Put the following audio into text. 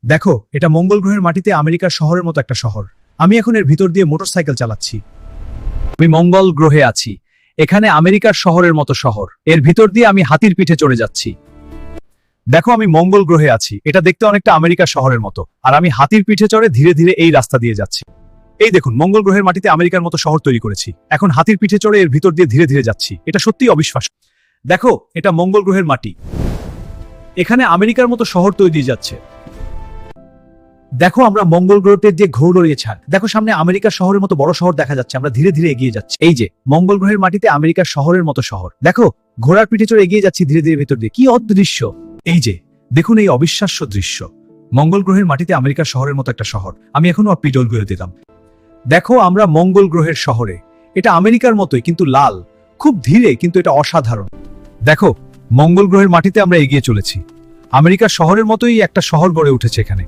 দেখো, এটা মঙ্গল গ্রহের মাটিতে আমেরিকার শহরের মতো একটা শহর। আমি এখন এর ভিতর দিয়ে মোটরসাইকেল চালাচ্ছি। আমি মঙ্গল গ্রহে আছি। এখানে আমেরিকার শহরের মতো শহর। এর ভিতর দিয়ে আমি হাতির পিঠে চড়ে যাচ্ছি। দেখো, আমি মঙ্গল গ্রহে আছি। এটা দেখতে অনেকটা আমেরিকার শহরের মতো, আর আমি হাতির পিঠে চড়ে ধীরে ধীরে এই রাস্তা দিয়ে যাচ্ছি। এই দেখুন, মঙ্গল গ্রহের মাটিতে আমেরিকার মতো শহর তৈরি করেছি। এখন হাতির পিঠে চড়ে এর ভিতর দিয়ে ধীরে ধীরে যাচ্ছি। এটা সত্যিই অবিশ্বাস্য। দেখো, এটা মঙ্গল গ্রহের মাটি। এখানে আমেরিকার মতো শহর তৈরি যাচ্ছে। দেখো, আমরা মঙ্গল গ্রহতে যে ঘোর রয়েছে। দেখো, সামনে আমেরিকার শহরের মতো বড় শহর দেখা যাচ্ছে। আমরা ধীরে ধীরে এগিয়ে যাচ্ছি। এই যে মঙ্গল গ্রহের মাটিতে আমেরিকার শহরের মতো শহর। দেখো, ঘোড়ার পিঠে চড়ে এগিয়ে যাচ্ছি ধীরে ধীরে ভেতর দিয়ে। কি অদ্ভুত দৃশ্য! এই যে দেখুন, এই অবিশ্বাস্য দৃশ্য। মঙ্গল গ্রহের মাটিতে আমেরিকার শহরের মতো একটা শহর। আমি এখনো পিডল গ্রহে দিলাম। দেখো, আমরা মঙ্গল গ্রহের শহরে। এটা আমেরিকার মতোই, কিন্তু লাল। খুব ধীরে, কিন্তু এটা অসাধারণ। দেখো, মঙ্গল গ্রহের মাটিতে আমরা এগিয়ে চলেছি। আমেরিকার শহরের মতোই একটা শহর গড়ে উঠেছে এখানে।